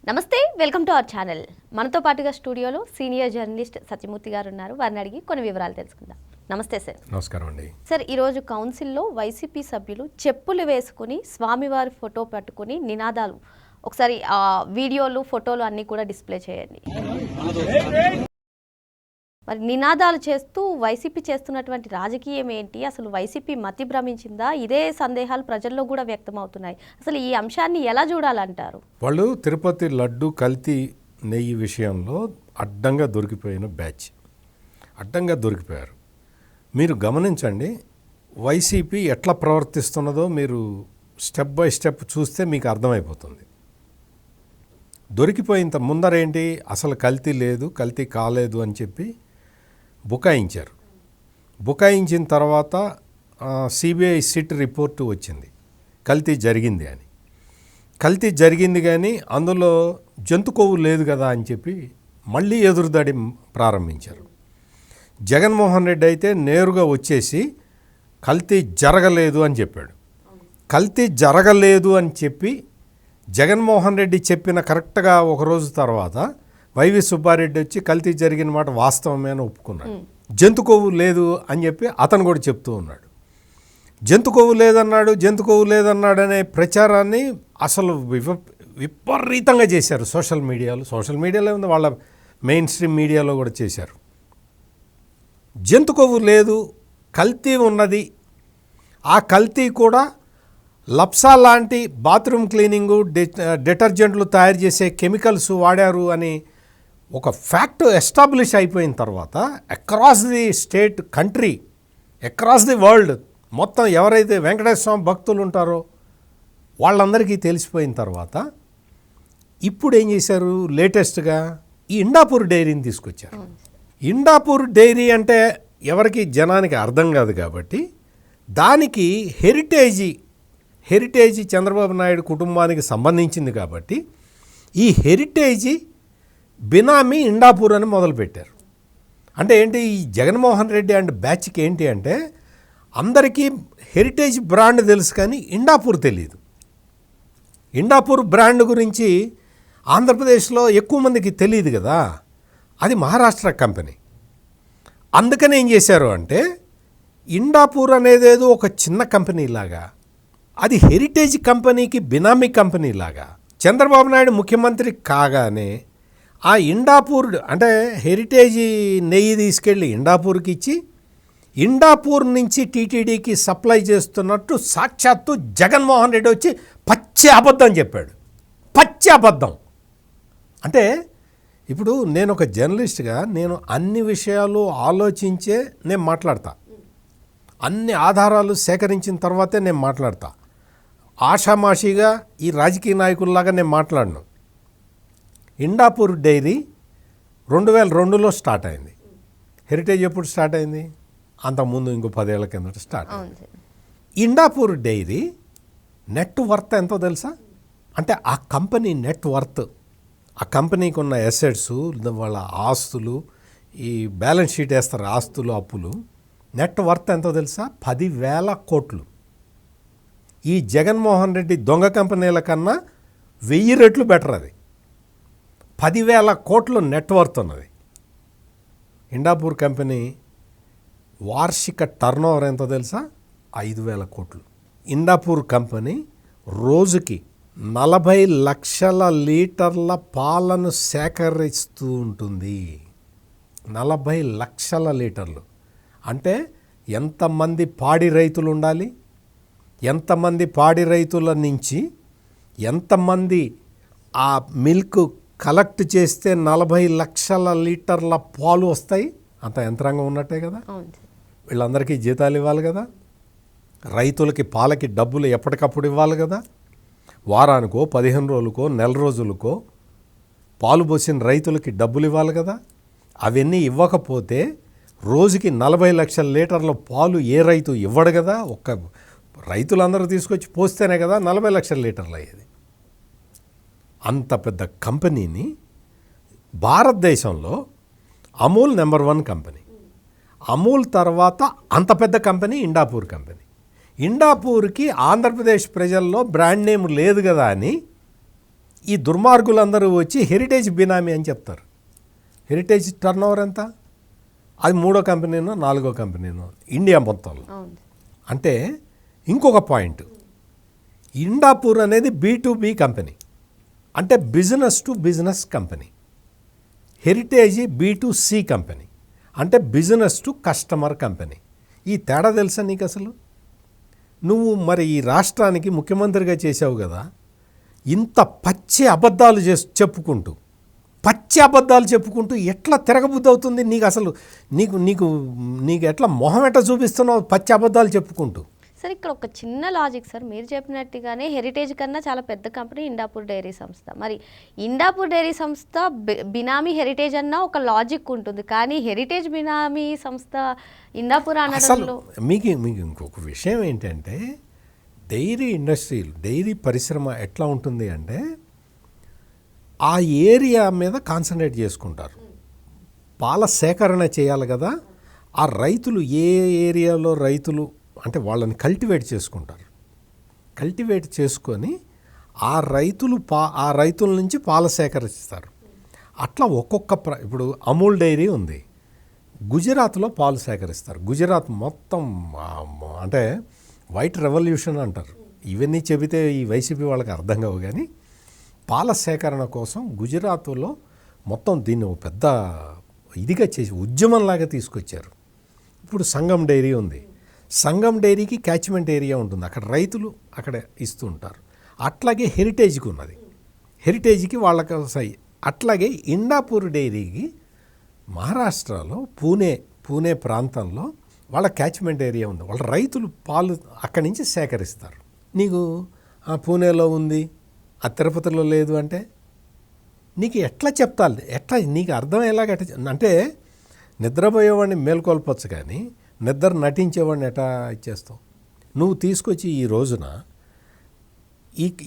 నమస్తే, welcome to our channel. మనతో పాటుగా స్టూడియోలో సీనియర్ జర్నలిస్ట్ సత్యమూర్తి గారు ఉన్నారు. వారిని అడిగి కొన్ని వివరాలు తెలుసుకుందాం. నమస్తే సార్. నమస్కారం అండి. సార్, ఈరోజు కౌన్సిల్లో వైసీపీ సభ్యులు చెప్పులు వేసుకుని స్వామివారి ఫోటో పట్టుకుని నినాదాలు, ఒకసారి ఆ వీడియోలు ఫోటోలు అన్నీ కూడా డిస్ప్లే చేయండి. మరి నినాదాలు చేస్తూ వైసీపీ చేస్తున్నటువంటి రాజకీయం ఏంటి? అసలు వైసీపీ మతి భ్రమించిందా? ఇదే సందేహాలు ప్రజల్లో కూడా వ్యక్తమవుతున్నాయి. అసలు ఈ అంశాన్ని ఎలా చూడాలంటారు? వాళ్ళు తిరుపతి లడ్డు కల్తీ నెయ్యి విషయంలో అడ్డంగా దొరికిపోయిన బ్యాచ్, అడ్డంగా దొరికిపోయారు. మీరు గమనించండి, వైసీపీ ఎట్లా ప్రవర్తిస్తున్నదో మీరు స్టెప్ బై స్టెప్ చూస్తే మీకు అర్థమైపోతుంది. దొరికిపోయిన ముందరేంటి, అసలు కల్తీ లేదు, కల్తీ కాలేదు అని చెప్పి బుకాయించారు. బుకాయించిన తర్వాత సిబిఐ సిట్ రిపోర్టు వచ్చింది, కల్తీ జరిగింది అని. కల్తీ జరిగింది కానీ అందులో జంతు కొవ్వు లేదు కదా అని చెప్పి మళ్ళీ ఎదురుదాడి ప్రారంభించారు. జగన్మోహన్ రెడ్డి అయితే నేరుగా వచ్చేసి కల్తీ జరగలేదు అని చెప్పాడు. కల్తీ జరగలేదు అని చెప్పి జగన్మోహన్ రెడ్డి చెప్పిన కరెక్ట్గా ఒకరోజు తర్వాత వైవి సుబ్బారెడ్డి వచ్చి కల్తీ జరిగిన మాట వాస్తవమే అని ఒప్పుకున్నాడు. జంతు కొవ్వు లేదు అని చెప్పి అతను కూడా చెప్తూ ఉన్నాడు. జంతు కొవ్వు లేదన్నాడు, జంతు కొవ్వు లేదన్నాడు అనే ప్రచారాన్ని అసలు విపరీతంగా చేశారు సోషల్ మీడియాలో ఉంది, వాళ్ళ మెయిన్ స్ట్రీమ్ మీడియాలో కూడా చేశారు. జంతు కొవ్వు లేదు, కల్తీ ఉన్నది. ఆ కల్తీ కూడా లప్సా లాంటి బాత్రూమ్ క్లీనింగు, డిటర్జెంట్లు తయారు చేసే కెమికల్స్ వాడారు అని ఒక ఫ్యాక్ట్ ఎస్టాబ్లిష్ అయిపోయిన తర్వాత across the state, country, across the world మొత్తం ఎవరైతే వెంకటేశ్వర స్వామి భక్తులు ఉంటారో వాళ్ళందరికీ తెలిసిపోయిన తర్వాత ఇప్పుడు ఏం చేశారు, లేటెస్ట్గా ఈ ఇండాపూర్ డైరీని తీసుకొచ్చారు. ఇండాపూర్ డైరీ అంటే ఎవరికి జనానికి అర్థం కాదు కాబట్టి దానికి హెరిటేజీ చంద్రబాబు నాయుడు కుటుంబానికి సంబంధించింది కాబట్టి ఈ హెరిటేజీ బినామీ ఇండాపూర్ అని మొదలుపెట్టారు. అంటే ఏంటి, ఈ జగన్మోహన్ రెడ్డి అండ్ బ్యాచ్కి ఏంటి అంటే అందరికీ హెరిటేజ్ బ్రాండ్ తెలుసు కానీ ఇండాపూర్ తెలియదు. ఇండాపూర్ బ్రాండ్ గురించి ఆంధ్రప్రదేశ్లో ఎక్కువ మందికి తెలియదు కదా, అది మహారాష్ట్ర కంపెనీ. అందుకని ఏం చేశారు అంటే ఇండాపూర్ అనేదేదో ఒక చిన్న కంపెనీ లాగా, అది హెరిటేజ్ కంపెనీకి బినామీ కంపెనీ లాగా. చంద్రబాబు నాయుడు ముఖ్యమంత్రి కాగానే ఆ ఇండాపూర్ అంటే హెరిటేజ్ నెయ్యి తీసుకెళ్ళి ఇండాపూర్కి ఇచ్చి ఇండాపూర్ నుంచి టీటీడీకి సప్లై చేస్తున్నట్టు సాక్షాత్తు జగన్మోహన్ రెడ్డి వచ్చి పచ్చి అబద్ధం చెప్పాడు. పచ్చి అబద్ధం అంటే ఇప్పుడు నేను ఒక జర్నలిస్ట్గా నేను అన్ని విషయాలు ఆలోచించే నేను మాట్లాడతా, అన్ని ఆధారాలు సేకరించిన తర్వాతే నేను మాట్లాడతా. ఆషామాషిగా ఈ రాజకీయ నాయకుల్లాగా నేను మాట్లాడను. ఇండాపూర్ డైరీ 2002లో స్టార్ట్ అయింది. హెరిటేజ్ ఎప్పుడు స్టార్ట్ అయింది? అంతకుముందు ఇంకో 10 ఏళ్ల కిందట స్టార్ట్ అయింది. ఇండాపూర్ డైరీ నెట్ వర్త్ ఎంతో తెలుసా? అంటే ఆ కంపెనీ నెట్ వర్త్, ఆ కంపెనీకి ఉన్న అసెట్స్, వాళ్ళ ఆస్తులు, ఈ బ్యాలెన్స్ షీట్ వేస్తారు ఆస్తులు అప్పులు, నెట్ వర్త్ ఎంతో తెలుసా? 10,000 కోట్లు. ఈ జగన్మోహన్ రెడ్డి దొంగ కంపెనీల కన్నా 1000 రెట్లు బెటర్. అది 10,000 కోట్లు నెట్ వర్త్ ఉన్నది. ఇండాపూర్ కంపెనీ వార్షిక టర్నోవర్ ఎంతో తెలుసా? 5,000 కోట్లు. ఇండాపూర్ కంపెనీ రోజుకి 40 లక్షల లీటర్ల పాలను సేకరిస్తూ ఉంటుంది. 40 లక్షల లీటర్లు అంటే ఎంతమంది పాడి రైతులు ఉండాలి? ఎంతమంది పాడి రైతుల నుంచి ఎంతమంది ఆ మిల్క్ కలెక్ట్ చేస్తే 40 లక్షల లీటర్ల పాలు వస్తాయి? అంత యంత్రాంగం ఉన్నట్టే కదా. వీళ్ళందరికీ జీతాలు ఇవ్వాలి కదా, రైతులకి పాలకి డబ్బులు ఎప్పటికప్పుడు ఇవ్వాలి కదా, వారానికో 15 రోజులకో నెల రోజులకో పాలు పోసిన రైతులకి డబ్బులు ఇవ్వాలి కదా. అవన్నీ ఇవ్వకపోతే రోజుకి 40 లక్షల లీటర్ల పాలు ఏ రైతు ఇవ్వడు కదా. ఒక్క రైతులందరూ తీసుకొచ్చి పోస్తేనే కదా 40 లక్షల లీటర్లు అయ్యేది. అంత పెద్ద కంపెనీని భారతదేశంలో అమూల్ నెంబర్ 1 కంపెనీ. అమూల్ తర్వాత అంత పెద్ద కంపెనీ ఇండాపూర్ కంపెనీ. ఇండాపూర్కి ఆంధ్రప్రదేశ్ ప్రజల్లో బ్రాండ్ నేమ్ లేదు కదా అని ఈ దుర్మార్గులందరూ వచ్చి హెరిటేజ్ బినామీ అని చెప్తారు. హెరిటేజ్ టర్న్ ఓవర్ ఎంత? అది 3వ కంపెనీనో 4వ కంపెనీనో ఇండియా మొత్తంలో. అంటే ఇంకొక పాయింట్, ఇండాపూర్ అనేది B2B కంపెనీ, అంటే business to business company. Heritage B2C company, అంటే బిజినెస్ టు కస్టమర్ కంపెనీ. ఈ తేడా తెలుసా నీకు అసలు? నువ్వు మరి ఈ రాష్ట్రానికి ముఖ్యమంత్రిగా చేసావు కదా, ఇంత పచ్చి అబద్ధాలు చెప్పుకుంటూ ఎట్లా తిరగబుద్ధి అవుతుంది నీకు? అసలు నీకు ఎట్లా మొహం ఎట్లా చూపిస్తున్నావు పచ్చి అబద్ధాలు చెప్పుకుంటూ? సార్ ఇక్కడ ఒక చిన్న లాజిక్ సార్, మీరు చెప్పినట్టుగానే హెరిటేజ్ కన్నా చాలా పెద్ద కంపెనీ ఇండాపూర్ డైరీ సంస్థ. మరి ఇండాపూర్ డైరీ సంస్థ బినామీ హెరిటేజ్ అన్న ఒక లాజిక్ ఉంటుంది, కానీ హెరిటేజ్ బినామీ సంస్థ ఇండాపూర్ అనడంలో మీకు ఇంకొక విషయం ఏంటంటే, డైరీ పరిశ్రమ ఎట్లా ఉంటుంది అంటే ఆ ఏరియా మీద కాన్సన్ట్రేట్ చేసుకుంటారు. పాల సేకరణ చేయాలి కదా, ఆ రైతులు ఏ ఏరియాలో రైతులు అంటే వాళ్ళని కల్టివేట్ చేసుకుంటారు. కల్టివేట్ చేసుకొని ఆ రైతుల నుంచి పాల సేకరిస్తారు. అట్లా ఇప్పుడు అమూల్ డైరీ ఉంది, గుజరాత్లో పాలు సేకరిస్తారు. గుజరాత్ మొత్తం అంటే వైట్ రెవల్యూషన్ అంటారు. ఇవన్నీ చెబితే ఈ వైసీపీ వాళ్ళకి అర్థం కావు, కానీ పాల సేకరణ కోసం గుజరాత్లో మొత్తం దీన్ని ఒక పెద్ద ఇదిగా చేసి ఉద్యమంలాగా తీసుకొచ్చారు. ఇప్పుడు సంగం డైరీ ఉంది, సంగం డైరీకి క్యాచ్మెంట్ ఏరియా ఉంటుంది, అక్కడ రైతులు అక్కడ ఇస్తూ ఉంటారు. అట్లాగే హెరిటేజ్కి ఉన్నది, హెరిటేజ్కి వాళ్ళకి సై. అట్లాగే ఇండాపూర్ డైరీకి మహారాష్ట్రలో పూణే ప్రాంతంలో వాళ్ళ క్యాచ్మెంట్ ఏరియా ఉంది, వాళ్ళ రైతులు పాలు అక్కడి నుంచి సేకరిస్తారు. నీకు పూణేలో ఉంది, ఆ తిరుపతిలో లేదు అంటే నీకు ఎట్లా చెప్తాలి? ఎట్లా నీకు అర్థమయ్యేలాగా అంటే నిద్రపోయేవాడిని మేల్కొల్పొచ్చు, కానీ నిద్ర నటించేవాడిని ఎట్లా ఇచ్చేస్తావు? నువ్వు తీసుకొచ్చి ఈ రోజున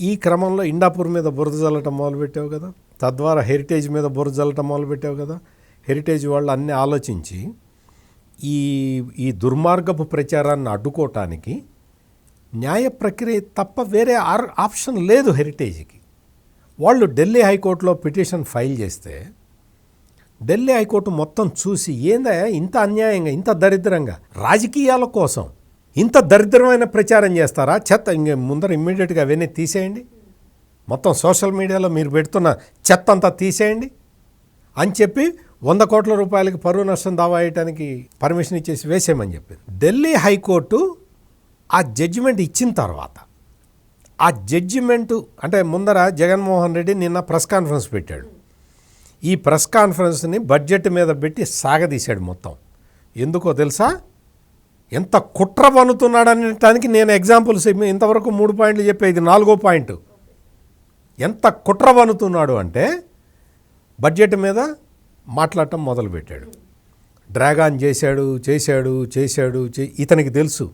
ఈ క్రమంలో ఇండాపూర్ మీద బురద జల్లటం మొదలుపెట్టావు కదా, తద్వారా హెరిటేజ్ మీద బురద జల్లటం మొదలుపెట్టావు కదా. హెరిటేజ్ వాళ్ళు అన్నీ ఆలోచించి ఈ దుర్మార్గపు ప్రచారాన్ని అడ్డుకోవటానికి న్యాయ ప్రక్రియ తప్ప వేరే ఆప్షన్ లేదు హెరిటేజ్కి. వాళ్ళు ఢిల్లీ హైకోర్టులో పిటిషన్ ఫైల్ చేస్తే ఢిల్లీ హైకోర్టు మొత్తం చూసి ఏందా ఇంత అన్యాయంగా, ఇంత దరిద్రంగా, రాజకీయాల కోసం ఇంత దరిద్రమైన ప్రచారం చేస్తారా? చెత్త ఇంక ముందర ఇమ్మీడియట్గా అవన్నీ తీసేయండి, మొత్తం సోషల్ మీడియాలో మీరు పెడుతున్న చెత్త అంతా తీసేయండి అని చెప్పి 100 కోట్ల రూపాయలకి పరువు నష్టం దావా వేయడానికి పర్మిషన్ ఇచ్చేసి వేసేయమని చెప్పింది. ఢిల్లీ హైకోర్టు ఆ జడ్జిమెంట్ ఇచ్చిన తర్వాత, ఆ జడ్జిమెంటు అంటే ముందర జగన్మోహన్ రెడ్డి నిన్న ప్రెస్ కాన్ఫరెన్స్ పెట్టాడు. ఈ ప్రెస్ కాన్ఫరెన్స్ని బడ్జెట్ మీద పెట్టి సాగదీశాడు మొత్తం. ఎందుకో తెలుసా? ఎంత కుట్ర పన్నుతున్నాడనటానికి నేను ఎగ్జాంపుల్స్ ఇంతవరకు 3 పాయింట్లు చెప్పేది 4వ పాయింట్. ఎంత కుట్ర పన్నుతున్నాడు అంటే బడ్జెట్ మీద మాట్లాడటం మొదలుపెట్టాడు. డ్రాగాన్ చేశాడు. ఇతనికి తెలుసు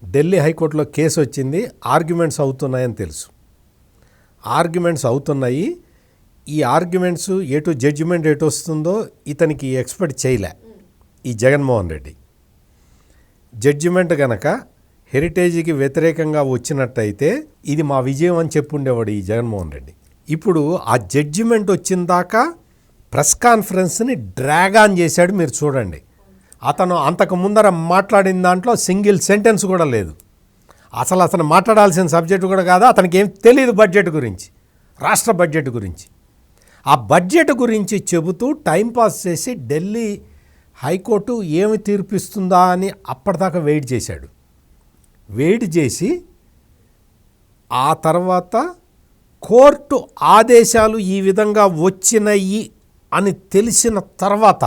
ఢిల్లీ హైకోర్టులో కేసు వచ్చింది, ఆర్గ్యుమెంట్స్ అవుతున్నాయని తెలుసు. ఆర్గ్యుమెంట్స్ అవుతున్నాయి, ఈ ఆర్గ్యుమెంట్స్ ఎటు జడ్జిమెంట్ ఎటు వస్తుందో ఇతనికి ఎక్స్పెక్ట్ చేయలే ఈ జగన్మోహన్ రెడ్డి. జడ్జిమెంట్ గనక హెరిటేజ్కి వ్యతిరేకంగా వచ్చినట్టయితే ఇది మా విజయం అని చెప్పుండేవాడు ఈ జగన్మోహన్ రెడ్డి. ఇప్పుడు ఆ జడ్జిమెంట్ వచ్చిన దాకా ప్రెస్ కాన్ఫరెన్స్ని డ్రాగ్ ఆన్ చేశాడు. మీరు చూడండి, అతను అంతకు ముందర మాట్లాడిన దాంట్లో సింగిల్ సెంటెన్స్ కూడా లేదు. అతను మాట్లాడాల్సిన సబ్జెక్టు కూడా కాదు, అతనికి ఏం తెలియదు బడ్జెట్ గురించి, రాష్ట్ర బడ్జెట్ గురించి. ఆ బడ్జెట్ గురించి చెబుతూ టైంపాస్ చేసి ఢిల్లీ హైకోర్టు ఏమి తీర్పిస్తుందా అని అప్పటిదాకా వెయిట్ చేశాడు. వెయిట్ చేసి ఆ తర్వాత కోర్టు ఆదేశాలు ఈ విధంగా వచ్చినాయి అని తెలిసిన తర్వాత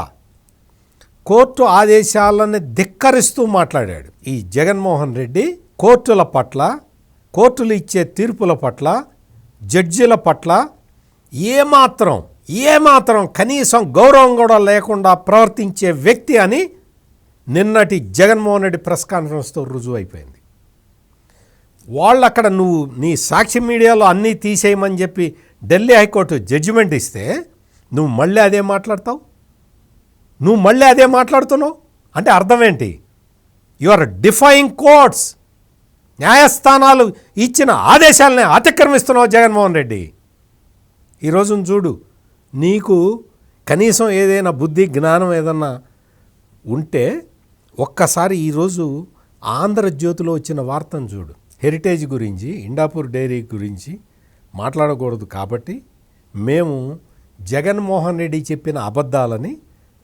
కోర్టు ఆదేశాలను ధిక్కరిస్తూ మాట్లాడాడు ఈ జగన్మోహన్ రెడ్డి. కోర్టుల పట్ల, కోర్టులు ఇచ్చే తీర్పుల పట్ల, జడ్జిల పట్ల ఏమాత్రం కనీసం గౌరవం కూడా లేకుండా ప్రవర్తించే వ్యక్తి అని నిన్నటి జగన్మోహన్ రెడ్డి ప్రెస్ కాన్ఫరెన్స్తో రుజువు అయిపోయింది. వాళ్ళు అక్కడ నువ్వు నీ సాక్షి మీడియాలో అన్నీ తీసేయమని చెప్పి ఢిల్లీ హైకోర్టు జడ్జిమెంట్ ఇస్తే నువ్వు మళ్ళీ అదే మాట్లాడతావు, నువ్వు మళ్ళీ అదే మాట్లాడుతున్నావు అంటే అర్థం ఏంటి? You are defying courts. న్యాయస్థానాలు ఇచ్చిన ఆదేశాలని అతిక్రమిస్తున్నావు జగన్మోహన్ రెడ్డి. ఈరోజు చూడు, నీకు కనీసం ఏదైనా బుద్ధి జ్ఞానం ఏదన్నా ఉంటే ఒక్కసారి ఈరోజు ఆంధ్రజ్యోతిలో వచ్చిన వార్తను చూడు. హెరిటేజ్ గురించి, ఇండాపూర్ డైరీ గురించి మాట్లాడకూడదు కాబట్టి మేము జగన్మోహన్ రెడ్డి చెప్పిన అబద్ధాలని,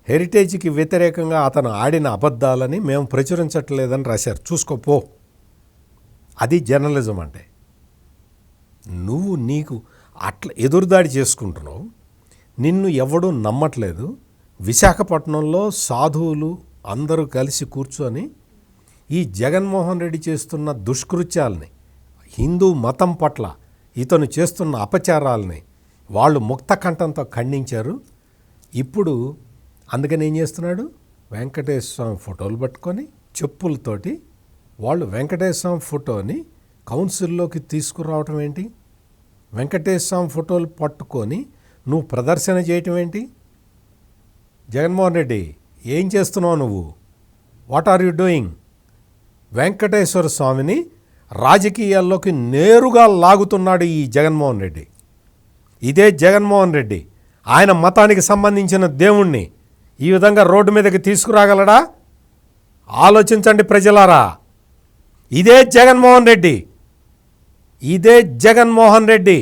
హెరిటేజ్కి వ్యతిరేకంగా అతను ఆడిన అబద్ధాలని మేము ప్రచురించట్లేదని రాశారు. చూసుకోపో. అది జర్నలిజం అంటే. నువ్వు నీకు అట్లా ఎదురుదాడి చేసుకుంటున్నావు, నిన్ను ఎవడూ నమ్మట్లేదు. విశాఖపట్నంలో సాధువులు అందరూ కలిసి కూర్చొని ఈ జగన్మోహన్ రెడ్డి చేస్తున్న దుష్కృత్యాలని, హిందూ మతం పట్ల ఇతను చేస్తున్న అపచారాలని వాళ్ళు ముక్త కంఠంతో ఖండించారు. ఇప్పుడు అందుకని ఏం చేస్తున్నాడు, వెంకటేశ్వర స్వామి ఫోటోలు పట్టుకొని చెప్పులతోటి వాళ్ళు వెంకటేశ్వర స్వామి ఫోటోని కౌన్సిల్లోకి తీసుకురావటం ఏంటి? వెంకటేశ్వర స్వామి ఫోటోలు పట్టుకొని నువ్వు ప్రదర్శన చేయటం ఏంటి? జగన్మోహన్ రెడ్డి ఏం చేస్తున్నావు నువ్వు? What are you doing? Venkateswara స్వామిని రాజకీయాల్లోకి నేరుగా లాగుతున్నాడు ఈ జగన్మోహన్ రెడ్డి. ఇదే జగన్మోహన్ రెడ్డి ఆయన మతానికి సంబంధించిన దేవుణ్ణి ఈ విధంగా రోడ్డు మీదకి తీసుకురాగలడా? ఆలోచించండి ప్రజలారా. ఇదే జగన్మోహన్ రెడ్డి, ఇదే జగన్మోహన్ రెడ్డి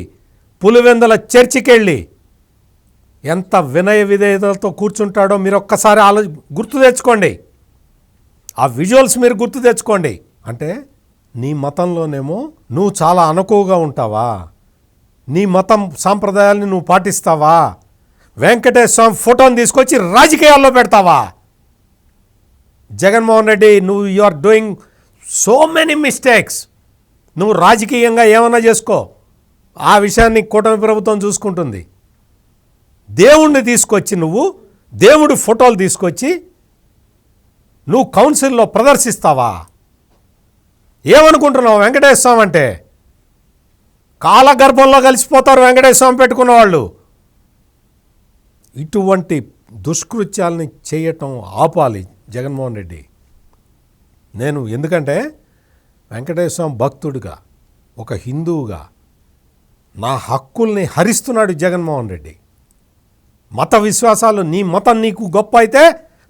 పులివెందుల చర్చికెళ్ళి ఎంత వినయ విధేయతలతో కూర్చుంటాడో మీరు ఒక్కసారి గుర్తు తెచ్చుకోండి. ఆ విజువల్స్ మీరు గుర్తు తెచ్చుకోండి. అంటే నీ మతంలోనేమో నువ్వు చాలా అనుకువగా ఉంటావా? నీ మతం సాంప్రదాయాల్ని నువ్వు పాటిస్తావా? వెంకటేశ్వర స్వామి ఫోటోని తీసుకొచ్చి రాజకీయాల్లో పెడతావా? జగన్మోహన్ రెడ్డి, నువ్వు you are doing so many mistakes. నువ్వు రాజకీయంగా ఏమన్నా చేసుకో, ఆ విషయాన్ని కూటమి ప్రభుత్వం చూసుకుంటుంది. దేవుణ్ణి తీసుకొచ్చి నువ్వు దేవుడి ఫోటోలు తీసుకొచ్చి నువ్వు కౌన్సిల్లో ప్రదర్శిస్తావా? ఏమనుకుంటున్నావు? వెంకటేశ్వర స్వామి అంటే కాలగర్భంలో కలిసిపోతారు వెంకటేశ్వర స్వామి పెట్టుకున్న వాళ్ళు. ఇటువంటి దుష్కృత్యాలని చేయటం ఆపాలి జగన్మోహన్ రెడ్డి. నేను ఎందుకంటే వెంకటేశ్వర స్వామి భక్తుడిగా, ఒక హిందువుగా నా హక్కుల్ని హరిస్తున్నాడు జగన్మోహన్ రెడ్డి. మత విశ్వాసాలు, నీ మతం నీకు గొప్ప అయితే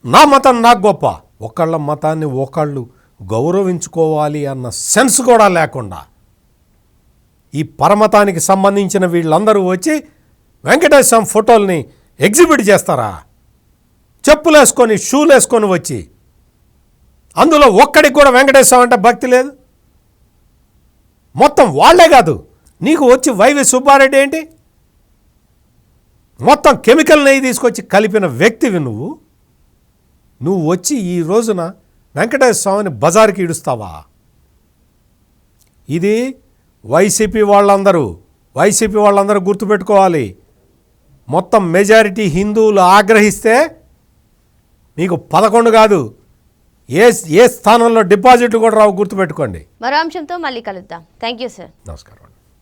నా మతం నాకు గొప్ప. ఒకళ్ళ మతాన్ని ఒకళ్ళు గౌరవించుకోవాలి అన్న సెన్స్ కూడా లేకుండా ఈ పరమతానికి సంబంధించిన వీళ్ళందరూ వచ్చి వెంకటేశ్వర స్వామి ఫోటోల్ని ఎగ్జిబిట్ చేస్తారా? చెప్పులు వేసుకొని, షూలు వేసుకొని వచ్చి, అందులో ఒక్కడికి కూడా వెంకటేశ్వర స్వామి అంటే భక్తి లేదు. మొత్తం వాళ్లే కాదు, నీకు వచ్చి వైవి సుబ్బారెడ్డి ఏంటి? మొత్తం కెమికల్ నెయ్యి తీసుకొచ్చి కలిపిన వ్యక్తివి నువ్వు. నువ్వు వచ్చి ఈ రోజున వెంకటేశ్వర స్వామిని బజార్కి ఇడుస్తావా? ఇది వైసీపీ వాళ్ళందరూ గుర్తుపెట్టుకోవాలి. మొత్తం మెజారిటీ హిందువులు ఆగ్రహిస్తే మీకు 11 కాదు, ఏ స్థానంలో డిపాజిట్లు కూడా రావు, గుర్తుపెట్టుకోండి. మరో అంశంతో మళ్ళీ కలుద్దాం. Thank you sir. నమస్కారం.